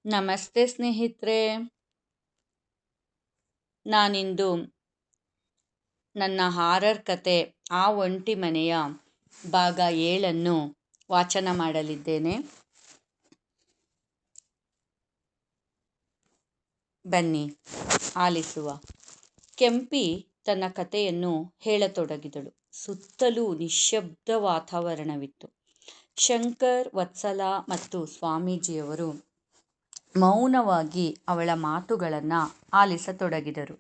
ನಮಸ್ತೆ ಸ್ನೇಹಿತರೆ. ನಾನಿಂದು ನನ್ನ ಹಾರರ್ ಕತೆ ಆ ಒಂಟಿ ಮನೆಯ ಭಾಗ 7 ವಾಚನ ಮಾಡಲಿದ್ದೇನೆ. ಬನ್ನಿ ಆಲಿಸುವ. ಕೆಂಪಿ ತನ್ನ ಕತೆಯನ್ನು ಹೇಳತೊಡಗಿದಳು. ಸುತ್ತಲೂ ನಿಶ್ಶಬ್ದ ವಾತಾವರಣವಿತ್ತು. ಶಂಕರ್, ವತ್ಸಲ ಮತ್ತು ಸ್ವಾಮೀಜಿಯವರು ಮೌನವಾಗಿ ಅವಳ ಮಾತುಗಳನ್ನು ಆಲಿಸತೊಡಗಿದರು.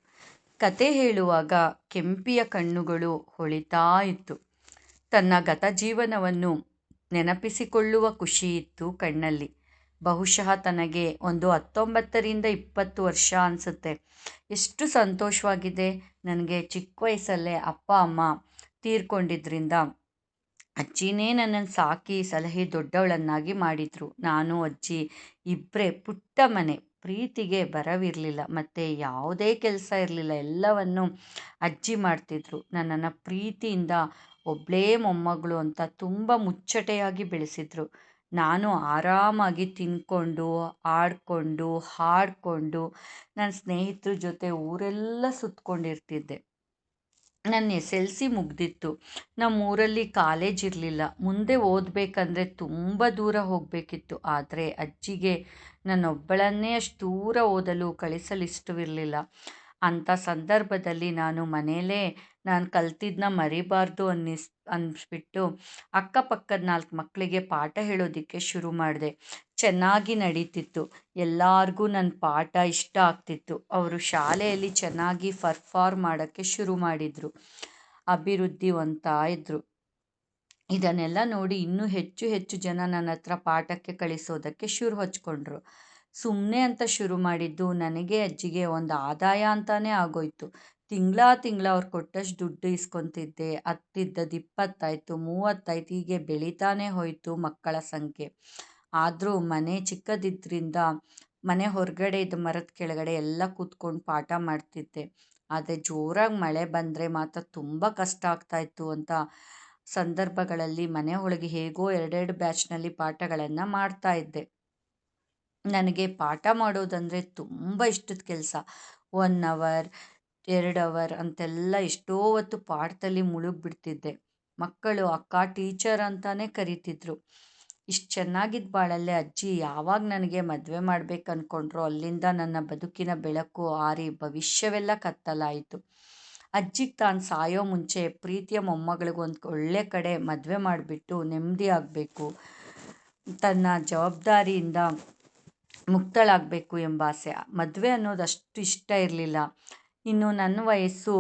ಕತೆ ಹೇಳುವಾಗ ಕೆಂಪಿಯ ಕಣ್ಣುಗಳು ಹೊಳಿತಾ ಇತ್ತು. ತನ್ನ ಗತಜೀವನವನ್ನು ನೆನಪಿಸಿಕೊಳ್ಳುವ ಖುಷಿಯಿತ್ತು ಕಣ್ಣಲ್ಲಿ. ಬಹುಶಃ ತನಗೆ ಒಂದು 19ರಿಂದ 20 ವರ್ಷ ಅನಿಸುತ್ತೆ. ಎಷ್ಟು ಸಂತೋಷವಾಗಿದೆ. ನನಗೆ ಚಿಕ್ಕ ವಯಸ್ಸಲ್ಲೇ ಅಪ್ಪ ಅಮ್ಮ ತೀರ್ಕೊಂಡಿದ್ರಿಂದ ಅಜ್ಜಿನೇ ನನ್ನನ್ನು ಸಾಕಿ ಸಲಹಿ ದೊಡ್ಡವಳನ್ನಾಗಿ ಮಾಡಿದರು. ನಾನು ಅಜ್ಜಿ ಇಬ್ಬರೇ. ಪುಟ್ಟ ಮನೆ, ಪ್ರೀತಿಗೆ ಬರವಿರಲಿಲ್ಲ ಮತ್ತು ಯಾವುದೇ ಕೆಲಸ ಇರಲಿಲ್ಲ. ಎಲ್ಲವನ್ನು ಅಜ್ಜಿ ಮಾಡ್ತಿದ್ರು. ನನ್ನನ್ನು ಪ್ರೀತಿಯಿಂದ ಒಬ್ಬಳೇ ಮೊಮ್ಮಗಳು ಅಂತ ತುಂಬ ಮುಚ್ಚಟೆಯಾಗಿ ಬೆಳೆಸಿದ್ರು. ನಾನು ಆರಾಮಾಗಿ ತಿನ್ಕೊಂಡು ಆಡಿಕೊಂಡು ಹಾಡಿಕೊಂಡು ನನ್ನ ಸ್ನೇಹಿತರ ಜೊತೆ ಊರೆಲ್ಲ ಸುತ್ತಕೊಂಡಿರ್ತಿದ್ದೆ. ನನ್ನ SLC ಮುಗ್ದಿತ್ತು. ನಮ್ಮೂರಲ್ಲಿ ಕಾಲೇಜ್ ಇರಲಿಲ್ಲ. ಮುಂದೆ ಓದಬೇಕಂದ್ರೆ ತುಂಬ ದೂರ ಹೋಗಬೇಕಿತ್ತು. ಆದರೆ ಅಜ್ಜಿಗೆ ನನ್ನೊಬ್ಬಳನ್ನೇ ಅಷ್ಟು ದೂರ ಓದಲು ಕಳಿಸಲಿಷ್ಟವಿರಲಿಲ್ಲ. ಅಂಥ ಸಂದರ್ಭದಲ್ಲಿ ನಾನು ಮನೇಲೇ ನಾನು ಕಲ್ತಿದ್ದನ್ನ ಮರಿಬಾರ್ದು ಅನ್ನಿಸ್ಬಿಟ್ಟು ಅಕ್ಕಪಕ್ಕದ 4 ಮಕ್ಕಳಿಗೆ ಪಾಠ ಹೇಳೋದಕ್ಕೆ ಶುರು ಮಾಡಿದೆ. ಚೆನ್ನಾಗಿ ನಡೀತಿತ್ತು. ಎಲ್ಲರಿಗೂ ನನ್ನ ಪಾಠ ಇಷ್ಟ ಆಗ್ತಿತ್ತು. ಅವರು ಶಾಲೆಯಲ್ಲಿ ಚೆನ್ನಾಗಿ ಪರ್ಫಾರ್ಮ್ ಮಾಡೋಕ್ಕೆ ಶುರು ಮಾಡಿದರು. ಅಭಿವೃದ್ಧಿ ಹೊಂದ್ತಾ ಇದ್ದರು. ಇದನ್ನೆಲ್ಲ ನೋಡಿ ಇನ್ನೂ ಹೆಚ್ಚು ಹೆಚ್ಚು ಜನ ನನ್ನ ಹತ್ರ ಪಾಠಕ್ಕೆ ಕಳಿಸೋದಕ್ಕೆ ಶುರು ಹಚ್ಕೊಂಡ್ರು. ಸುಮ್ಮನೆ ಅಂತ ಶುರು ಮಾಡಿದ್ದು ನನಗೆ ಅಜ್ಜಿಗೆ ಒಂದು ಆದಾಯ ಅಂತಾನೇ ಆಗೋಯ್ತು. ತಿಂಗಳ ಅವ್ರು ಕೊಟ್ಟಷ್ಟು ದುಡ್ಡು ಇಸ್ಕೊತಿದ್ದೆ. ಹತ್ತಿದ್ದದ್ದು 20 ಆಯಿತು, 30 ಆಯಿತು. ಹೀಗೆ ಬೆಳೀತಾನೆ ಹೋಯಿತು ಮಕ್ಕಳ ಸಂಖ್ಯೆ. ಆದರೂ ಮನೆ ಚಿಕ್ಕದಿದ್ದರಿಂದ ಮನೆ ಹೊರಗಡೆ ಇದ್ದ ಮರದ ಕೆಳಗಡೆ ಎಲ್ಲ ಕೂತ್ಕೊಂಡು ಪಾಠ ಮಾಡ್ತಿದ್ದೆ. ಆದರೆ ಜೋರಾಗಿ ಮಳೆ ಬಂದರೆ ಮಾತ್ರ ತುಂಬ ಕಷ್ಟ ಆಗ್ತಾಯಿತ್ತು. ಅಂತ ಸಂದರ್ಭಗಳಲ್ಲಿ ಮನೆ ಒಳಗೆ ಹೇಗೋ 2 ಬ್ಯಾಚ್ನಲ್ಲಿ ಪಾಠಗಳನ್ನು ಮಾಡ್ತಾಯಿದ್ದೆ. ನನಗೆ ಪಾಠ ಮಾಡೋದಂದರೆ ತುಂಬ ಇಷ್ಟದ ಕೆಲಸ. 1 ಅವರ್ 2 ಅವರ್ ಅಂತೆಲ್ಲ ಎಷ್ಟೋ ಹೊತ್ತು ಪಾಠದಲ್ಲಿ ಮುಳುಗ್ಬಿಡ್ತಿದ್ದೆ. ಮಕ್ಕಳು ಅಕ್ಕ ಟೀಚರ್ ಅಂತಾನೆ ಕರೀತಿದ್ರು. ಇಷ್ಟು ಚೆನ್ನಾಗಿದ್ದ ಬಾಳಲ್ಲೇ ಅಜ್ಜಿ ಯಾವಾಗ ನನಗೆ ಮದುವೆ ಮಾಡ್ಬೇಕು ಅಂದ್ಕೊಂಡ್ರೋ ಅಲ್ಲಿಂದ ನನ್ನ ಬದುಕಿನ ಬೆಳಕು ಆರಿ ಭವಿಷ್ಯವೆಲ್ಲ ಕತ್ತಲಾಯಿತು. ಅಜ್ಜಿಗೆ ತಾನು ಸಾಯೋ ಮುಂಚೆ ಪ್ರೀತಿಯ ಮೊಮ್ಮಗಳಿಗೊಂದು ಒಳ್ಳೆ ಕಡೆ ಮದುವೆ ಮಾಡಿಬಿಟ್ಟು ನೆಮ್ಮದಿ ಆಗಬೇಕು, ತನ್ನ ಜವಾಬ್ದಾರಿಯಿಂದ ಮುಕ್ತಳಾಗಬೇಕು ಎಂಬ ಆಸೆ. ಮದುವೆ ಅನ್ನೋದು ಅಷ್ಟು ಇಷ್ಟ ಇರಲಿಲ್ಲ. ಇನ್ನು ನನ್ನ ವಯಸ್ಸು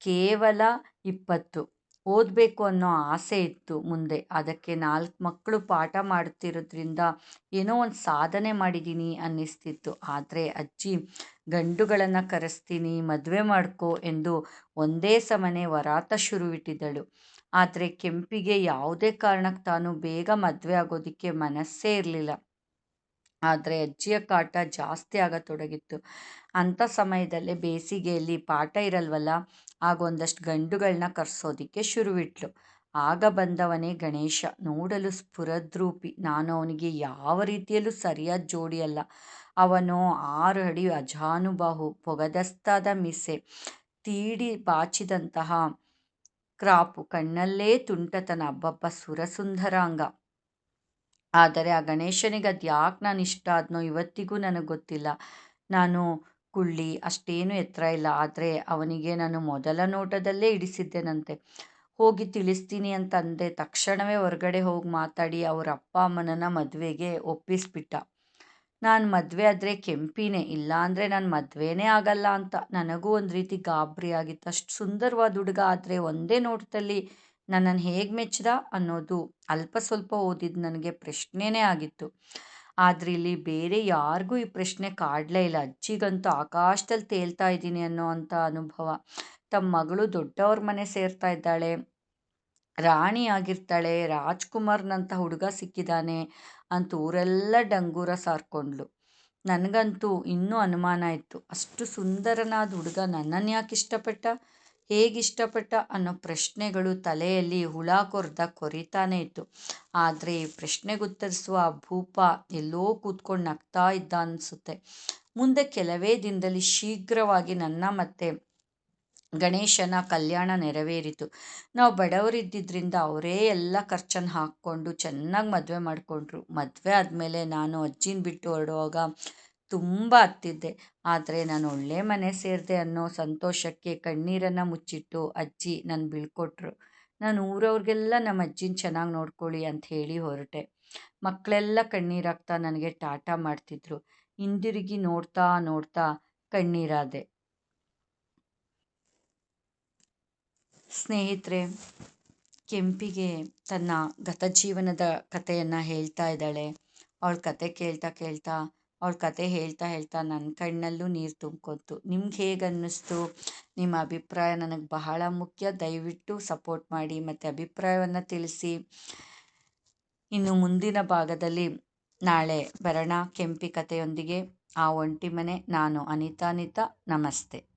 ಕೇವಲ 20. ಓದಬೇಕು ಅನ್ನೋ ಆಸೆ ಇತ್ತು ಮುಂದೆ. ಅದಕ್ಕೆ 4 ಮಕ್ಕಳು ಪಾಠ ಮಾಡ್ತಿರೋದ್ರಿಂದ ಏನೋ ಒಂದು ಸಾಧನೆ ಮಾಡಿದ್ದೀನಿ ಅನ್ನಿಸ್ತಿತ್ತು. ಆದರೆ ಅಜ್ಜಿ ಗಂಡುಗಳನ್ನು ಕರೆಸ್ತೀನಿ, ಮದುವೆ ಮಾಡ್ಕೊ ಎಂದು ಒಂದೇ ಸಮನೆ ವರಾತ ಶುರುವಿಟ್ಟಿದ್ದಳು. ಆದರೆ ಕೆಂಪಿಗೆ ಯಾವುದೇ ಕಾರಣಕ್ಕೆ ತಾನು ಬೇಗ ಮದುವೆ ಆಗೋದಕ್ಕೆ ಮನಸ್ಸೇ ಇರಲಿಲ್ಲ. ಆದರೆ ಅಜ್ಜಿಯ ಕಾಟ ಜಾಸ್ತಿ ಆಗತೊಡಗಿತ್ತು. ಅಂಥ ಸಮಯದಲ್ಲೇ ಬೇಸಿಗೆಯಲ್ಲಿ ಪಾಠ ಇರಲ್ವಲ್ಲ, ಆಗ ಒಂದಷ್ಟು ಗಂಡುಗಳನ್ನ ಕರೆಸೋದಕ್ಕೆ ಶುರುವಿಟ್ಲು. ಆಗ ಬಂದವನೇ ಗಣೇಶ. ನೋಡಲು ಸ್ಫುರದ್ರೂಪಿ. ನಾನು ಅವನಿಗೆ ಯಾವ ರೀತಿಯಲ್ಲೂ ಸರಿಯಾದ ಜೋಡಿಯಲ್ಲ. ಅವನು 6 ಅಡಿ ಅಜಾನುಬಾಹು, ಪೊಗದಸ್ತಾದ ಮೀಸೆ, ತೀಡಿ ಬಾಚಿದಂತಹ ಕ್ರಾಪು, ಕಣ್ಣಲ್ಲೇ ತುಂಟತನ. ಅಬ್ಬಬ್ಬ ಸುರಸುಂದರಾಂಗ. ಆದರೆ ಆ ಗಣೇಶನಿಗೆ ಅದು ಯಾಕೆ ನಾನು ಇಷ್ಟ ಆದ್ನೋ ಇವತ್ತಿಗೂ ನನಗೆ ಗೊತ್ತಿಲ್ಲ. ನಾನು ಕುಳ್ಳಿ, ಅಷ್ಟೇನು ಎತ್ತರ ಇಲ್ಲ. ಆದರೆ ಅವನಿಗೆ ನಾನು ಮೊದಲ ನೋಟದಲ್ಲೇ ಹಿಡಿಸಿದ್ದೆನಂತೆ. ಹೋಗಿ ತಿಳಿಸ್ತೀನಿ ಅಂತ ಅಂದೆ ತಕ್ಷಣವೇ ಹೊರಗಡೆ ಹೋಗಿ ಮಾತಾಡಿ ಅವ್ರ ಅಪ್ಪ ಅಮ್ಮನನ್ನು ಮದುವೆಗೆ ಒಪ್ಪಿಸ್ಬಿಟ್ಟ. ನಾನು ಮದುವೆ ಆದರೆ ಕೆಂಪಿನೇ, ಇಲ್ಲ ಅಂದರೆ ನಾನು ಮದುವೆನೇ ಆಗಲ್ಲ ಅಂತ. ನನಗೂ ಒಂದು ರೀತಿ ಗಾಬರಿ ಆಗಿತ್ತು. ಅಷ್ಟು ಸುಂದರವಾದ ಹುಡುಗ, ಆದರೆ ಒಂದೇ ನೋಟದಲ್ಲಿ ನನ್ನನ್ನು ಹೇಗೆ ಮೆಚ್ಚಿದ ಅನ್ನೋದು ಅಲ್ಪ ಸ್ವಲ್ಪ ಓದಿದ್ದು ನನಗೆ ಪ್ರಶ್ನೆನೇ ಆಗಿತ್ತು. ಆದರೆ ಇಲ್ಲಿ ಬೇರೆ ಯಾರಿಗೂ ಈ ಪ್ರಶ್ನೆ ಕಾಡಲೇ ಇಲ್ಲ. ಅಜ್ಜಿಗಂತೂ ಆಕಾಶದಲ್ಲಿ ತೇಲ್ತಾ ಇದ್ದೀನಿ ಅನ್ನೋ ಅಂಥ ಅನುಭವ. ತಮ್ಮ ಮಗಳು ದೊಡ್ಡವ್ರ ಮನೆ ಸೇರ್ತಾ ಇದ್ದಾಳೆ, ರಾಣಿ ಆಗಿರ್ತಾಳೆ, ರಾಜ್ಕುಮಾರ್ನಂಥ ಹುಡುಗ ಸಿಕ್ಕಿದ್ದಾನೆ ಅಂತ ಊರೆಲ್ಲ ಡಂಗೂರ ಸಾರ್ಕೊಂಡ್ಲು. ನನಗಂತೂ ಇನ್ನೂ ಅನುಮಾನ ಇತ್ತು, ಅಷ್ಟು ಸುಂದರನಾದ ಹುಡುಗ ನನ್ನನ್ನು ಯಾಕೆ ಇಷ್ಟಪಟ್ಟ? ಹೇಗಿಷ್ಟಪಟ್ಟ ಅನ್ನೋ ಪ್ರಶ್ನೆಗಳು ತಲೆಯಲ್ಲಿ ಹುಳ ಕೊರಿತಾನೇ ಇತ್ತು. ಆದರೆ ಈ ಪ್ರಶ್ನೆಗೆ ಉತ್ತರಿಸುವ ಆ ಭೂಪ ಎಲ್ಲೋ ಕೂತ್ಕೊಂಡು ನಗ್ತಾ ಇದ್ದ ಅನಿಸುತ್ತೆ. ಮುಂದೆ ಕೆಲವೇ ದಿನದಲ್ಲಿ ಶೀಘ್ರವಾಗಿ ನನ್ನ ಮತ್ತೆ ಗಣೇಶನ ಕಲ್ಯಾಣ ನೆರವೇರಿತು. ನಾವು ಬಡವರಿದ್ದಿದ್ದರಿಂದ ಅವರೇ ಎಲ್ಲ ಖರ್ಚನ್ನು ಹಾಕ್ಕೊಂಡು ಚೆನ್ನಾಗಿ ಮದುವೆ ಮಾಡಿಕೊಂಡ್ರು. ಮದುವೆ ಆದಮೇಲೆ ನಾನು ಅಜ್ಜಿನ ಬಿಟ್ಟು ಹೊರಡುವಾಗ ತುಂಬ ಅತ್ತಿದ್ದೆ. ಆದರೆ ನಾನು ಒಳ್ಳೆ ಮನೆ ಸೇರಿದೆ ಅನ್ನೋ ಸಂತೋಷಕ್ಕೆ ಕಣ್ಣೀರನ್ನು ಮುಚ್ಚಿಟ್ಟು ಅಜ್ಜಿ ನನ್ನ ಬೀಳ್ಕೊಟ್ರು. ನಾನು ಊರವ್ರಿಗೆಲ್ಲ ನಮ್ಮ ಅಜ್ಜಿನ ಚೆನ್ನಾಗಿ ನೋಡ್ಕೊಳ್ಳಿ ಅಂತ ಹೇಳಿ ಹೊರಟೆ. ಮಕ್ಕಳೆಲ್ಲ ಕಣ್ಣೀರಾಗ್ತಾ ನನಗೆ ಟಾಟಾ ಮಾಡ್ತಿದ್ರು. ಹಿಂದಿರುಗಿ ನೋಡ್ತಾ ನೋಡ್ತಾ ಕಣ್ಣೀರಾದೆ. ಸ್ನೇಹಿತರೆ, ಕೆಂಪಿಗೆ ತನ್ನ ಗತಜೀವನದ ಕಥೆಯನ್ನು ಹೇಳ್ತಾ ಇದ್ದಾಳೆ. ಅವಳ ಕತೆ ಕೇಳ್ತಾ ಕೇಳ್ತಾ ಅವಳ ಕತೆ ಹೇಳ್ತಾ ಹೇಳ್ತಾ ನನ್ನ ಕಣ್ಣಲ್ಲೂ ನೀರು ತುಂಬ್ಕೊತು. ನಿಮ್ಗೆ ಹೇಗೆ ಅನ್ನಿಸ್ತು? ನಿಮ್ಮ ಅಭಿಪ್ರಾಯ ನನಗೆ ಬಹಳ ಮುಖ್ಯ. ದಯವಿಟ್ಟು ಸಪೋರ್ಟ್ ಮಾಡಿ ಮತ್ತು ಅಭಿಪ್ರಾಯವನ್ನು ತಿಳಿಸಿ. ಇನ್ನು ಮುಂದಿನ ಭಾಗದಲ್ಲಿ ನಾಳೆ ಬರೋಣ ಕೆಂಪಿ ಕಥೆಯೊಂದಿಗೆ. ಆ ಒಂಟಿ ಮನೆ. ನಾನು ಅನಿತಾ. ನಮಸ್ತೆ.